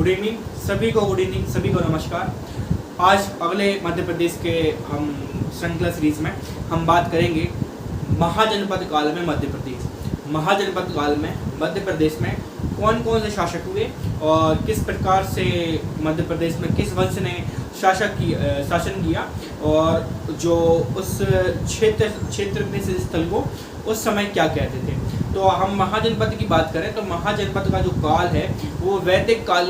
Good evening सभी को, good evening सभी को, नमस्कार। आज अगले मध्य प्रदेश के हम श्रृंखला सीरीज में हम बात करेंगे महाजनपद काल में मध्य प्रदेश। महाजनपद काल में मध्य प्रदेश में कौन कौन से शासक हुए और किस प्रकार से मध्य प्रदेश में किस वंश ने शासन किया और जो उस क्षेत्र में से स्थल को उस समय क्या कहते थे। तो हम महाजनपद की बात करें तो महाजनपद का जो काल है वो वैदिक काल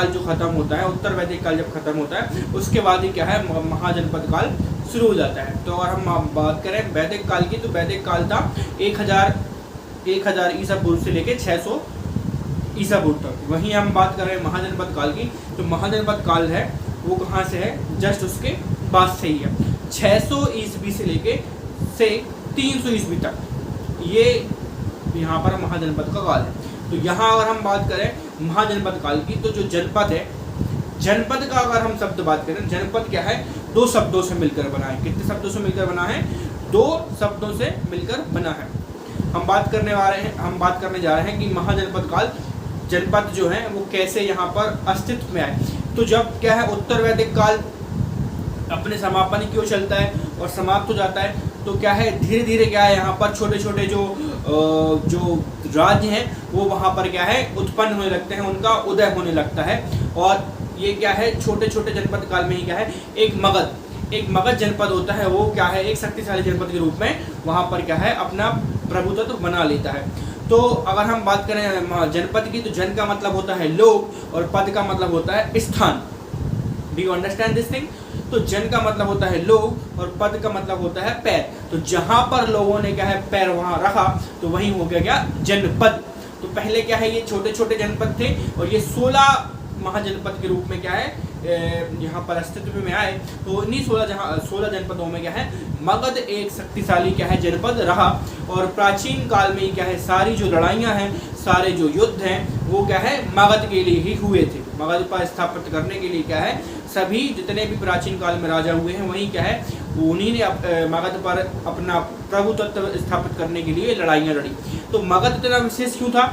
जो खत्म होता है, उत्तर वैदिक काल जब खत्म होता है उसके बाद ही क्या है महाजनपद काल शुरू हो जाता है। तो अगर हम बात करें वैदिक काल की तो वैदिक काल था 1000 ईसा पूर्व से लेकर 600 ईसा पूर्व तक। वहीं हम बात कर रहे हैं महाजनपद काल की, तो महाजनपद काल है वो कहाँ से है, जस्ट उसके बाद से ही है। 600 ईस्वी से लेके 300 ईस्वी तक ये यहाँ पर महाजनपद का काल है। तो यहाँ अगर हम बात करें महाजनपद काल की तो जो जनपद है, जनपद का अगर हम शब्द बात करें, जनपद क्या है, 2 शब्दों से मिलकर बना है। कितने शब्दों से मिलकर बना है? 2 शब्दों से मिलकर बना है। हम बात करने जा रहे हैं कि महाजनपद काल, जनपद जो है वो कैसे यहाँ पर अस्तित्व में आए। तो जब क्या है उत्तर वैदिक काल अपने समापन की ओर चलता है और समाप्त हो जाता है तो क्या है धीरे धीरे क्या है यहाँ पर छोटे छोटे जो राज्य हैं वो वहाँ पर क्या है उत्पन्न होने लगते हैं, उनका उदय होने लगता है। और ये क्या है छोटे छोटे जनपद काल में ही क्या है एक मगध जनपद होता है, वो क्या है एक शक्तिशाली जनपद के रूप में वहाँ पर क्या है अपना प्रभुत्व बना लेता है। तो अगर हम बात करें जनपद की तो जन का मतलब होता है लोग और पद का मतलब होता है स्थान। Do you understand this thing? तो जन का मतलब होता है लोग और पद का मतलब होता है पैर। तो जहां पर लोगों ने क्या है पैर वहां रखा तो वहीं हो गया क्या जनपद। तो पहले क्या है ये छोटे छोटे जनपद थे और ये 16 महाजनपद के रूप में क्या है यहाँ पर अस्तित्व में आए। तो इन्हीं 16 जनपदों में क्या है मगध एक शक्तिशाली क्या है जनपद रहा। और प्राचीन काल में क्या है सारी जो लड़ाइयाँ हैं, सारे जो युद्ध हैं वो क्या है मगध के लिए ही हुए थे। मगध पर स्थापित करने के लिए क्या है सभी जितने भी प्राचीन काल में राजा हुए हैं वहीं क्या है उन्हीं ने मगध पर अपना प्रभुत्व स्थापित करने के लिए लड़ाइयाँ लड़ी। तो मगध इतना विशेष क्यों था?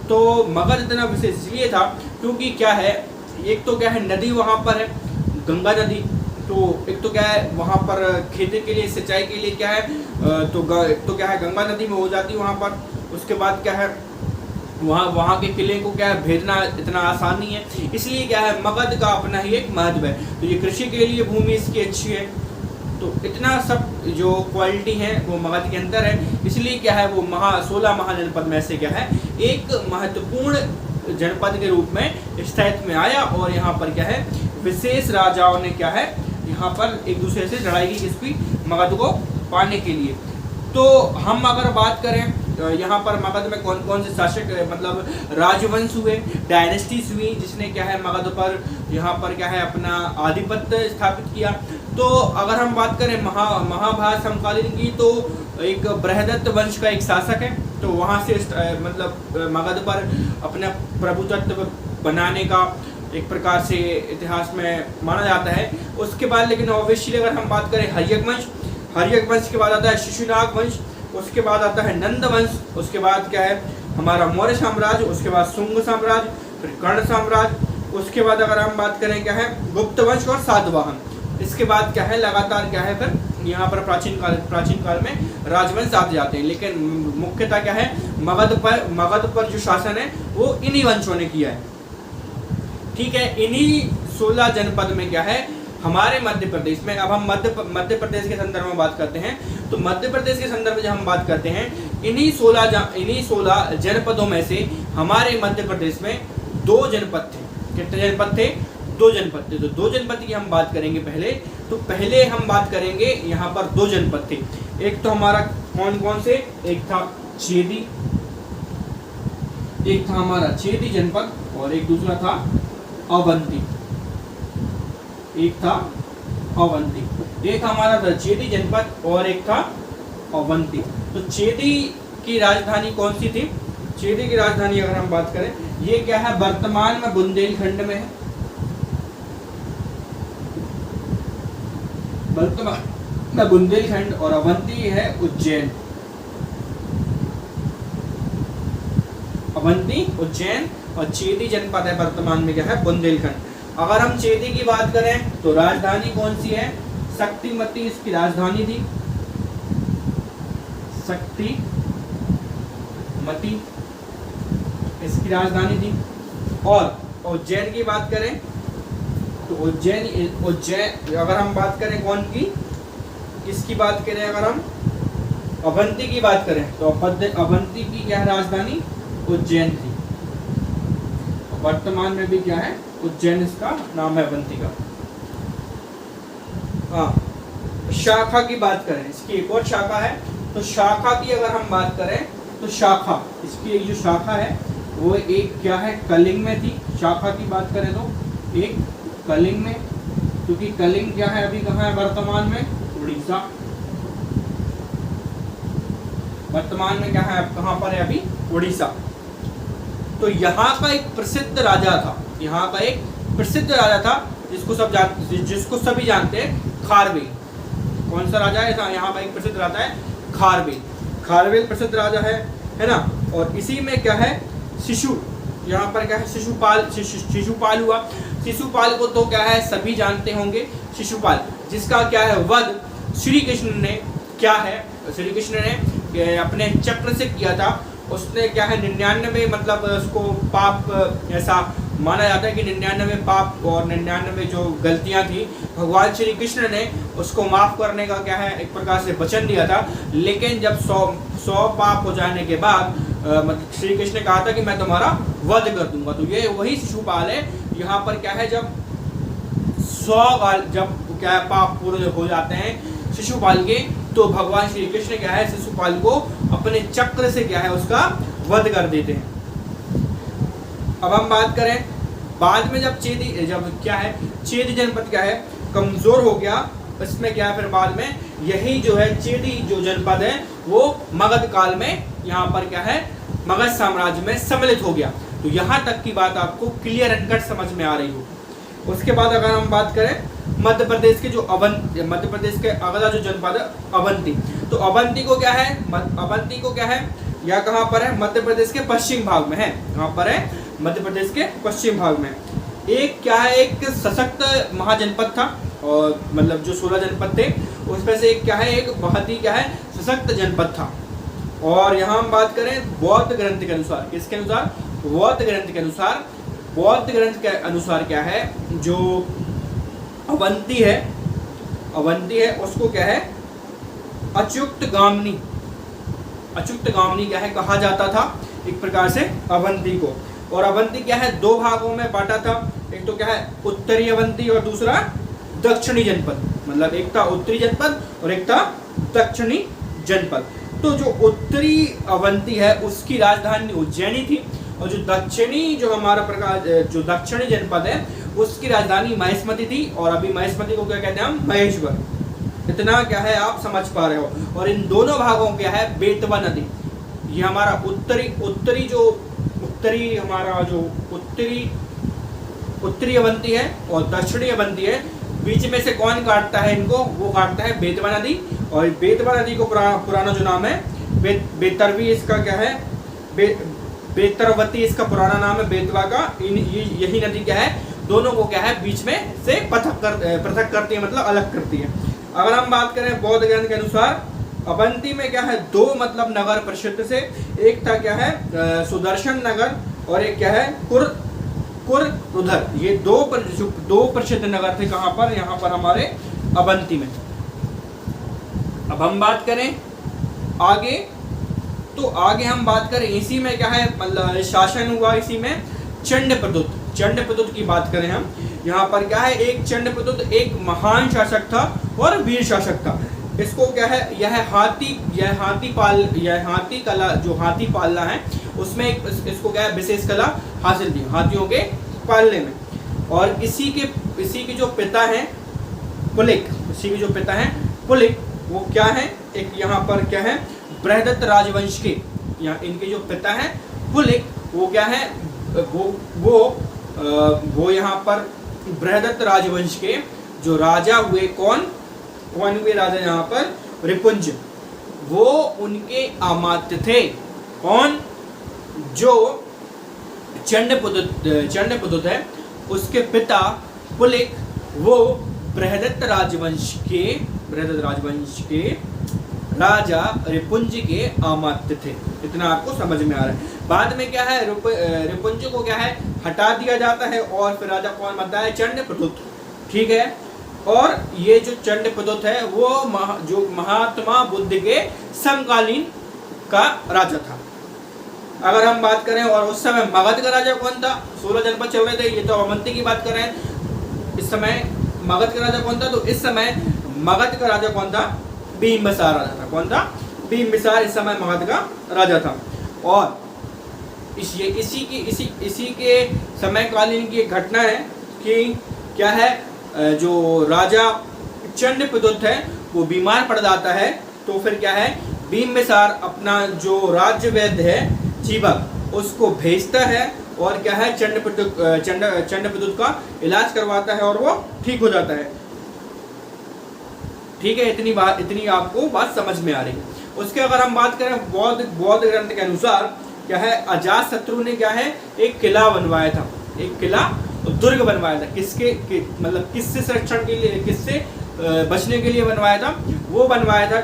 तो मगध इतना विशेष इसलिए था क्योंकि क्या है एक तो क्या है नदी वहाँ पर है गंगा नदी। तो एक तो क्या है वहाँ पर खेती के लिए सिंचाई के लिए क्या है तो क्या है गंगा नदी में हो जाती है वहाँ पर। उसके बाद क्या है वहाँ के किले को क्या है भेजना इतना आसान नहीं है, इसलिए क्या है मगध का अपना ही एक महत्व है। तो ये कृषि के लिए भूमि इसकी अच्छी है। तो इतना सब जो क्वालिटी है वो मगध के अंदर है, इसलिए क्या है वो 16 महाजनपद में से क्या है एक महत्वपूर्ण जनपद के रूप में स्थायित्व में आया। और यहाँ पर क्या है विशेष राजाओं ने क्या है यहाँ पर एक दूसरे से लड़ाई की किसकी मगध को पाने के लिए। तो हम अगर बात करें यहाँ पर मगध में कौन कौन से शासक मतलब राजवंश हुए, डायनेस्टीज हुई जिसने क्या है मगध पर यहाँ पर क्या है अपना आधिपत्य स्थापित किया। तो अगर हम बात करें महाभारत समकालीन की तो एक बृहदत्त वंश का एक शासक है, तो वहाँ से मतलब मगध पर अपना प्रभुत्व बनाने का एक प्रकार से इतिहास में माना जाता है। उसके बाद लेकिन ऑब्वियसली अगर हम बात करें हर्यक वंश के बाद आता है शिशुनाग वंश, उसके बाद आता है नंद वंश, उसके बाद क्या है हमारा मौर्य साम्राज्य, उसके बाद शुंग साम्राज्य, फिर कर्ण साम्राज्य, उसके बाद अगर हम बात करें क्या है गुप्त वंश और सातवाहन। इसके बाद क्या है लगातार क्या है फिर यहाँ पर प्राचीन काल में राजवंश आते जाते हैं। लेकिन मुख्यतः क्या है मगध पर जो शासन है वो इन्हीं वंशों ने किया है। ठीक है, इन्हीं 16 जनपद में क्या है हमारे मध्य प्रदेश में। अब हम मध्य प्रदेश के संदर्भ में बात करते हैं तो मध्य प्रदेश के संदर्भ में जब हम बात करते हैं इन्हीं 16 जनपदों में से हमारे मध्य प्रदेश में 2 जनपद थे। कितने जनपद थे? 2 जनपद थे। तो 2 जनपद की हम बात करेंगे पहले हम बात करेंगे यहाँ पर 2 जनपद थे। एक तो हमारा कौन से, एक था हमारा चेदी जनपद और एक दूसरा था अवंती। एक हमारा था चेदी जनपद और एक था अवंती। तो चेदी की राजधानी कौन सी थी? चेदी की राजधानी अगर हम बात करें ये क्या है वर्तमान में बुंदेलखंड में है। वर्तमान में बुंदेलखंड और अवंती है उज्जैन। अवंती, उज्जैन, और चेदी जनपद है वर्तमान में क्या है, बुंदेलखंड। अगर हम चेदी की बात करें तो राजधानी कौन सी है, शक्तिमती इसकी राजधानी थी, शक्तिमती इसकी राजधानी थी। और उज्जैन की बात करें तो उज्जैन अगर हम बात करें कौन की, किसकी बात करें, अगर हम अवंती की बात करें तो अवंती की क्या है राजधानी, उज्जैन थी। वर्तमान में भी क्या है, उज्जैन इसका नाम है अवंती का। हाँ, शाखा की बात करें, इसकी एक और शाखा है, तो शाखा की अगर हम बात करें तो शाखा, इसकी एक जो शाखा है वो एक क्या है, कलिंग में थी। शाखा की बात करें तो एक कलिंग में, क्योंकि कलिंग क्या है अभी कहाँ है वर्तमान में, उड़ीसा। वर्तमान में क्या है, कहाँ पर है अभी, उड़ीसा। तो यहाँ का एक प्रसिद्ध राजा था, यहाँ का एक प्रसिद्ध राजा था जिसको सभी जानते हैं, खारवेल। कौन सा राजा है, यहाँ का एक प्रसिद्ध राजा है खारवेल। खारवेल प्रसिद्ध राजा है ना। और इसी में क्या है, शिशु, यहाँ पर क्या है, शिशुपाल हुआ। शिशुपाल को तो क्या है सभी जानते होंगे, शिशुपाल जिसका क्या है वध श्री कृष्ण ने क्या है, श्री कृष्ण ने अपने चक्र से किया था। उसने क्या है 99 मतलब उसको पाप, ऐसा माना जाता है कि 99 पाप और 99 जो गलतियां थी भगवान श्री कृष्ण ने उसको माफ करने का क्या है एक प्रकार से वचन दिया था। लेकिन जब 100 पाप हो जाने के बाद मतलब श्री कृष्ण ने कहा था कि मैं तुम्हारा वध कर दूंगा। तो ये वही शिशुपाल है। यहाँ पर क्या है, जब 100 जब क्या है पाप पूरे हो जाते हैं शिशुपाल के, तो भगवान श्री कृष्ण क्या है शिशुपाल को अपने चक्र से क्या है उसका वध कर देते हैं। अब हम बात करें बाद में जब क्या है चेदी जनपद क्या है कमजोर हो गया, इसमें क्या है फिर बाद में यही जो है चेदी जो जनपद है वो मगध काल में यहाँ पर क्या है मगध साम्राज्य में सम्मिलित हो गया। तो यहाँ तक की बात आपको क्लियर एंड कट समझ में आ रही हो। उसके बाद अगर हम बात करें मध्य प्रदेश के मध्य प्रदेश के अगला जो जनपद है अवंती, तो अवंती को क्या है या कहाँ पर है, मध्य प्रदेश के पश्चिम भाग में है। कहाँ पर है, मध्य प्रदेश के पश्चिम भाग में। एक क्या है एक सशक्त महाजनपद था, और मतलब जो 16 जनपद थे उसमें से एक क्या है एक बहुत ही क्या है सशक्त जनपद था। और यहाँ हम बात करें बौद्ध ग्रंथ के अनुसार, किसके अनुसार, बौद्ध ग्रंथ के अनुसार, बौद्ध ग्रंथ के अनुसार क्या है जो अवंती है उसको क्या है अच्युत गामनी क्या है कहा जाता था एक प्रकार से अवंती को। और अवंती क्या है 2 भागों में बांटा था, एक तो क्या है उत्तरी अवंती और दूसरा दक्षिणी जनपद, मतलब एक था उत्तरी जनपद और एक था दक्षिणी जनपद। तो जो उत्तरी अवंती है उसकी राजधानी उज्जैनी थी, और जो दक्षिणी जनपद है उसकी राजधानी महेशमती थी। और अभी महेशमती को क्या कहते हैं हम, महेश्वर। इतना क्या है आप समझ पा रहे हो। और इन दोनों भागों क्या है बेतवा नदी, ये हमारा उत्तरी अवंती है और दक्षिणी अवंती है, बीच में से कौन काटता है इनको, वो काटता है बेतवा नदी। और बेतवा नदी को पुराना जो नाम है बेतरवी, इसका क्या है बेतरवती इसका पुराना नाम है बेतवा का। यही नदी क्या है दोनों को क्या है बीच में से पृथक करती है, मतलब अलग करती है। अगर हम बात करें बौद्ध ग्रंथ के अनुसार अवंती में क्या है 2 मतलब नगर प्रसिद्ध से, एक था क्या है सुदर्शन नगर और एक क्या है कुरुधर। ये 2 प्रसिद्ध नगर थे कहाँ पर, यहाँ पर हमारे अवंती में। अब हम बात करें आगे, तो आगे हम बात करें इसी में क्या है मतलब शासन हुआ इसी में चंडप्रद्युत की बात करें हम, यहाँ पर क्या है एक चंडप्रद्युत एक महान शासक था और वीर शासक था। इसको क्या है यह हाथी कला जो हाथी पालना है उसमें इसको क्या है विशेष कला हासिल थी हाथियों के पालने में। और इसी के जो पिता हैं पुलिक, वो क्या है एक यहाँ पर क्या है बृहदत्त राजवंश के, यहाँ इनके जो पिता हैं पुलिक, वो क्या है वो यहाँ पर बृहदत्त राजवंश के जो राजा हुए कौन हुए राजा यहाँ पर रिपुंज, वो उनके अमात्य थे। कौन, जो चंडप्रद्युत है, उसके पिता पुलिक वो बृहदत्त राजवंश के राजा रिपुंज के अमात्य थे। इतना आपको समझ में आ रहा है। बाद में क्या है, रिपुंज को क्या है हटा दिया जाता है और फिर राजा कौन बनता है, चंडप्रद्युत। ठीक है। और ये जो चंडप्रद्युत है वो जो महात्मा बुद्ध के समकालीन का राजा था। अगर हम बात करें और उस समय मगध का राजा कौन था, 16 जनपद चल रहे थे, ये तो अवंती की बात कर रहे हैं। इस समय मगध का राजा कौन था, तो इस समय मगध का राजा कौन था, बिंबिसार राजा था। कौन था, बिंबिसार इस समय मगध का राजा था। और इसी के समयकालीन की एक घटना है कि क्या है, जो राजा चंडप्रद्युत है वो बीमार पड़ जाता है। तो फिर क्या है, बिंबिसार अपना जो राज्य वैद्य है जीवक उसको भेजता है और क्या है, चंडप्रद्युत का इलाज करवाता है और वो ठीक हो जाता है। ठीक है, इतनी आपको बात समझ में आ रही है। उसके अगर हम बात करें बौद्ध ग्रंथ के अनुसार क्या है, अजातशत्रु ने क्या है एक किला बनवाया था, एक किला दुर्ग बनवाया था। मतलब किससे संरक्षण के लिए, किससे बचने के लिए बनवाया था, वो बनवाया था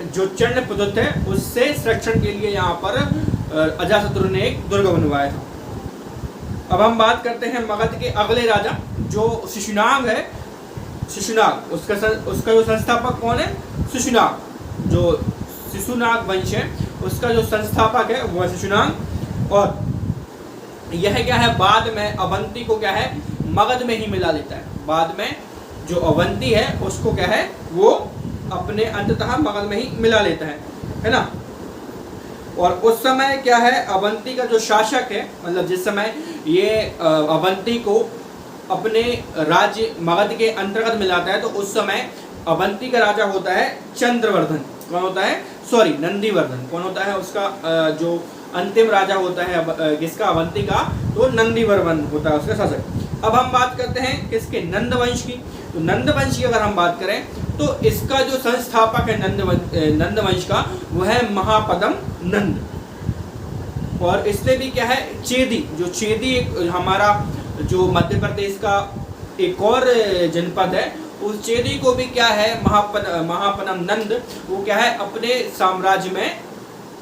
जो चंडप्रद्युत है उससे संरक्षण के लिए यहाँ पर अजातशत्रु ने एक दुर्ग बनवाया था। अब हम बात करते हैं मगध के अगले राजा जो शिशुनाग है। शिशुनाग उसका जो संस्थापक कौन है, शिशुनाग। जो शिशुनाग वंश है उसका जो संस्थापक है वो है शिशुनाग। और यह क्या है, बाद में अवंती को क्या है मगध में ही मिला लेता है। बाद में जो अवंती है उसको क्या है वो अपने अंततः मगध में ही मिला लेता है ना। और उस समय क्या है, अवंती का जो शासक है, मतलब जिस समय ये अवंती को अपने राज्य मगध के अंतर्गत मिलाता है, तो उस समय अवंती का राजा होता है चंद्रवर्धन। कौन होता है, सॉरी नंदीवर्धन। कौन होता है उसका जो अंतिम राजा होता है किसका, अवंती का, तो नंदीवर्धन होता है उसका शासक। अब हम बात करते हैं किसके, नंदवंश की। तो नंदवंश की अगर हम बात करें तो इसका जो संस्थापक है नंदवंश का वो है महापद्म नंद। और इसने भी क्या है, चेदी एक हमारा जो मध्य प्रदेश का एक और जनपद है, उस चेदी को भी क्या है महापद्म नंद वो क्या है अपने साम्राज्य में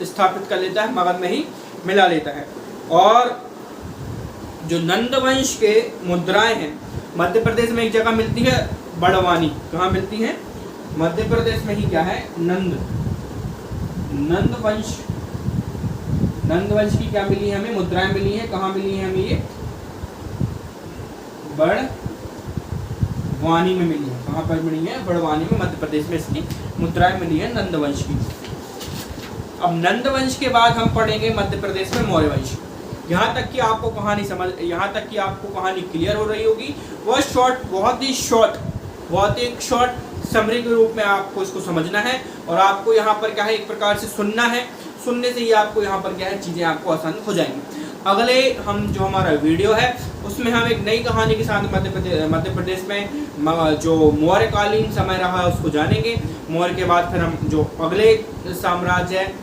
स्थापित कर लेता है, मगध में ही मिला लेता है। और जो नंदवंश के मुद्राएं हैं मध्य प्रदेश में एक जगह मिलती है, बड़वानी। कहाँ मिलती है, मध्य प्रदेश में ही क्या है, नंदवंश की क्या मिली है हमें, मुद्राएं मिली है। कहाँ मिली है हमें, ये बड़वानी में मिली है। कहाँ पर मिली है, बड़वानी में, मध्य प्रदेश में इसकी मुद्राएं मिली है नंदवंश की। अब नंदवंश के बाद हम पढ़ेंगे मध्य प्रदेश में मौर्य वंश। यहाँ तक कि आपको कहानी क्लियर हो रही होगी। वह बहुत ही शॉर्ट समरी के रूप में आपको इसको समझना है। और आपको यहाँ पर क्या है, एक प्रकार से सुनना है। सुनने से ही आपको यहाँ पर क्या है, चीज़ें आपको आसान हो जाएंगी। अगले जो हमारा वीडियो है उसमें हम एक नई कहानी के साथ मध्य प्रदेश में जो मौर्यकालीन समय रहा है उसको जानेंगे। मौर्य के बाद फिर हम जो अगले साम्राज्य है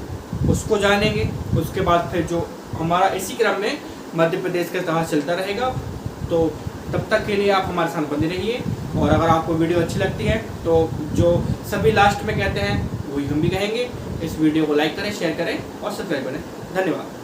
उसको जानेंगे। उसके बाद फिर जो हमारा इसी क्रम में मध्य प्रदेश का इतिहास चलता रहेगा। तो तब तक के लिए आप हमारे साथ बने रहिए। और अगर आपको वीडियो अच्छी लगती है तो जो सभी लास्ट में कहते हैं वही हम भी कहेंगे, इस वीडियो को लाइक करें, शेयर करें और सब्सक्राइब करें। धन्यवाद।